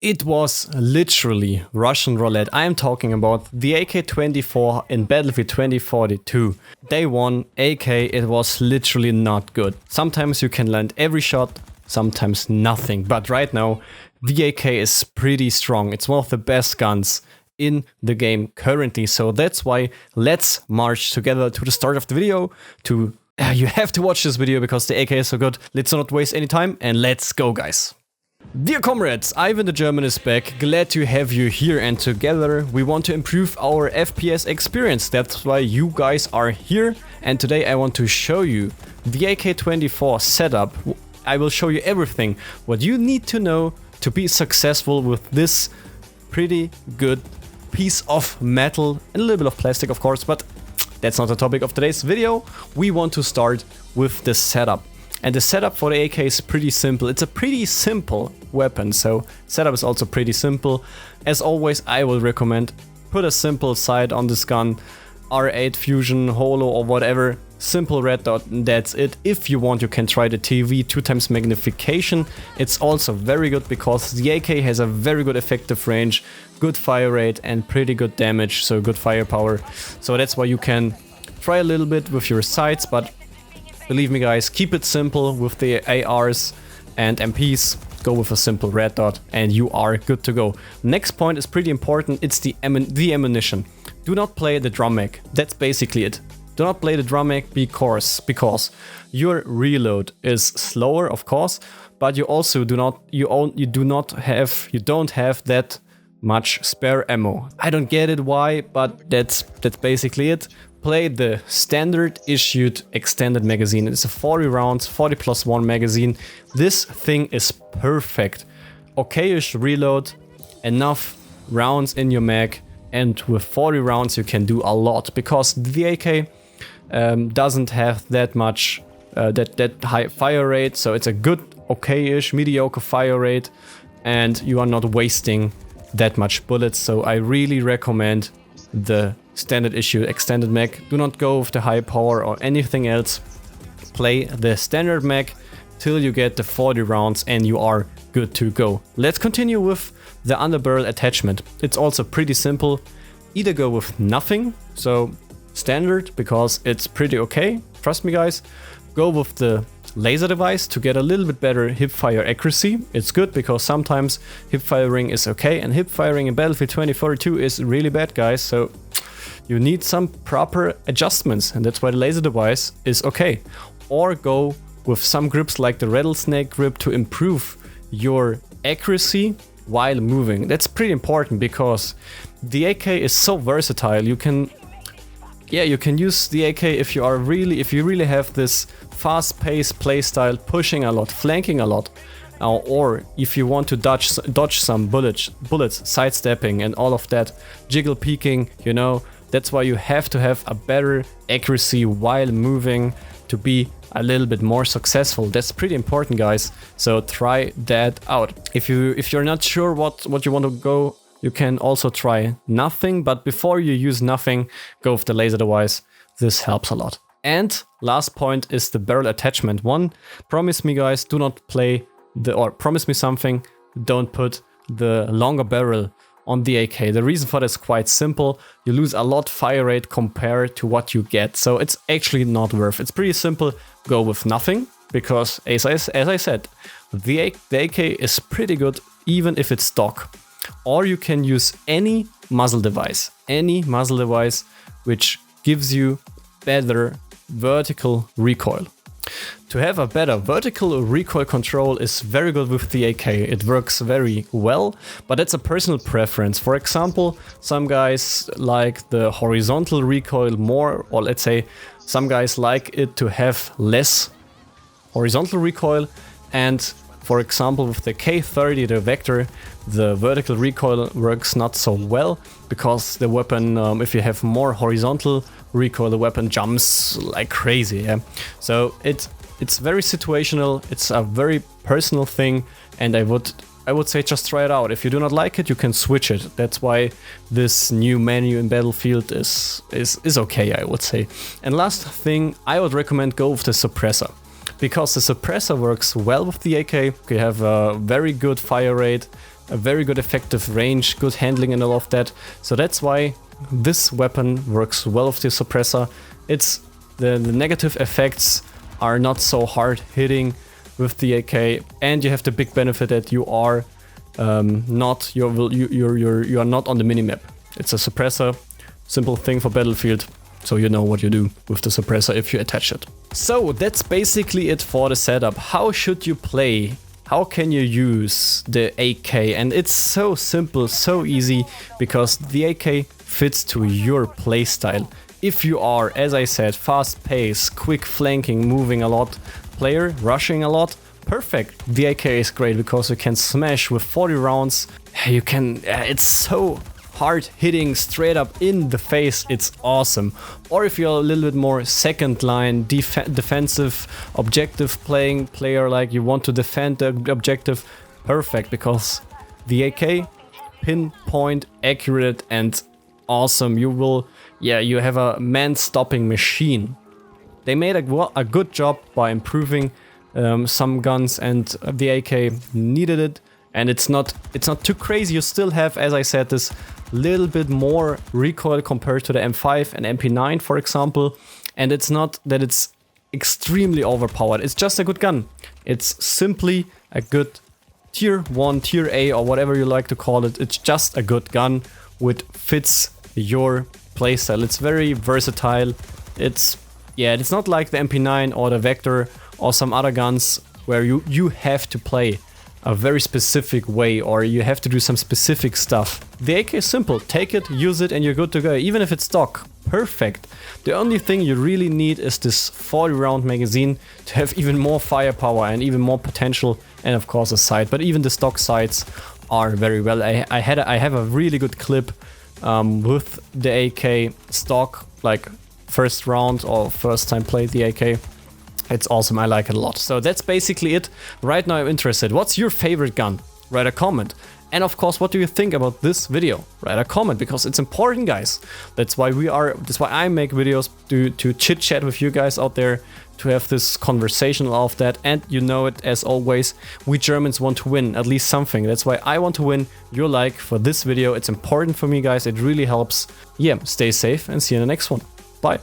It was literally Russian roulette. I am talking about the AK-24 in Battlefield 2042. Day 1 AK, it was literally not good. Sometimes you can land every shot, sometimes nothing. But right now, the AK is pretty strong. It's one of the best guns in the game currently. So that's why let's march together to the start of the video. You have to watch this video because the AK is so good. Let's not waste any time and let's go, guys. Dear comrades, Ivan the German is back, glad to have you here, and together we want to improve our FPS experience. That's why you guys are here, and today I want to show you the AK-24 setup. I will show you everything what you need to know to be successful with this pretty good piece of metal and a little bit of plastic, of course, but that's not the topic of today's video. We want to start with the setup. And the setup for the AK is pretty simple. It's a pretty simple weapon, so setup is also pretty simple. As always, I will recommend put a simple sight on this gun, R8 Fusion, Holo or whatever, simple red dot, and that's it. If you want, you can try the TV 2x magnification. It's also very good because the AK has a very good effective range, good fire rate and pretty good damage, so good firepower. So that's why you can try a little bit with your sights, but believe me guys, keep it simple with the ARs and MPs, go with a simple red dot and you are good to go. Next point is pretty important, it's the ammunition. Do not play the drum mag, that's basically it. Do not play the drum mag because your reload is slower, of course, but you also don't have that much spare ammo. I don't get it why, but that's basically it. Play the standard issued extended magazine. It's a 40 rounds, 40 plus 1 magazine. This thing is perfect. Okay-ish reload, enough rounds in your mag, and with 40 rounds you can do a lot because the AK doesn't have that much that high fire rate, so it's a good okay-ish mediocre fire rate and you are not wasting that much bullets. So I really recommend the standard issue extended mag. Do not go with the high power or anything else. Play the standard mag till you get the 40 rounds and you are good to go. Let's continue with the underbarrel attachment. It's also pretty simple. Either go with nothing, so standard because it's pretty okay, trust me guys. Go with the laser device to get a little bit better hip fire accuracy. It's good because sometimes hip firing is okay and hip firing in Battlefield 2042 is really bad, guys, so you need some proper adjustments and that's why the laser device is okay. Or go with some grips like the rattlesnake grip to improve your accuracy while moving. That's pretty important because the AK is so versatile. You can use the AK if you really have this fast-paced playstyle, pushing a lot, flanking a lot, or if you want to dodge some bullets, sidestepping and all of that, jiggle peeking, you know. That's why you have to have a better accuracy while moving to be a little bit more successful. That's pretty important, guys. So try that out. If you're not sure what you want to go, you can also try nothing, but before you use nothing, go with the laser device. This helps a lot. And last point is the barrel attachment one. Promise me, guys, do not play promise me something, don't put the longer barrel on the AK. The reason for that is quite simple. You lose a lot fire rate compared to what you get, so it's actually not worth. It's pretty simple. Go with nothing because as I said, the AK is pretty good even if it's stock. Or you can use any muzzle device which gives you better vertical recoil. To have a better vertical recoil control is very good with the AK. It works very well, but that's a personal preference. For example, some guys like the horizontal recoil more, or let's say some guys like it to have less horizontal recoil, and for example with the K30, the Vector, the vertical recoil works not so well because the weapon, if you have more horizontal recoil, the weapon jumps like crazy. Yeah? So it's very situational, it's a very personal thing, and I would say just try it out. If you do not like it, you can switch it. That's why this new menu in Battlefield is okay, I would say. And last thing, I would recommend go with the suppressor. Because the suppressor works well with the AK, you have a very good fire rate, a very good effective range, good handling and all of that. So that's why this weapon works well with the suppressor. It's the negative effects are not so hard hitting with the AK, and you have the big benefit that you are not you are not on the minimap. It's a suppressor, simple thing for Battlefield, so you know what you do with the suppressor if you attach it. So that's basically it for the setup. How should you play? How can you use the AK? And it's so simple, so easy, because the AK fits to your playstyle. If you are, as I said, fast pace, quick flanking, moving a lot player, rushing a lot, perfect. The AK is great because you can smash with 40 rounds. You can, it's so hard hitting straight up in the face, it's awesome. Or if you're a little bit more second line defensive objective playing player, like you want to defend the objective, perfect, because the AK pinpoint accurate and awesome. You will, yeah, you have a man stopping machine. They made a good job by improving some guns, and the AK needed it. And it's not too crazy. You still have, as I said, this little bit more recoil compared to the M5 and MP9, for example. And it's not that it's extremely overpowered. It's just a good gun. It's simply a good tier 1, tier A, or whatever you like to call it. It's just a good gun which fits your playstyle. It's very versatile. It's not like the MP9 or the Vector or some other guns where you have to play a very specific way, or you have to do some specific stuff. The AK is simple. Take it, use it, and you're good to go. Even if it's stock, perfect. The only thing you really need is this 40 round magazine to have even more firepower and even more potential, and of course a sight. But even the stock sights are very well. I have a really good clip with the AK stock, like first round or first time played the AK. It's awesome, I like it a lot. So that's basically it. Right now I'm interested. What's your favorite gun? Write a comment. And of course, what do you think about this video? Write a comment, because it's important, guys. That's why I make videos, to chit chat with you guys out there, to have this conversation of that. And you know it, as always, we Germans want to win, at least something. That's why I want to win your like for this video. It's important for me, guys. It really helps. Yeah, stay safe and see you in the next one. Bye.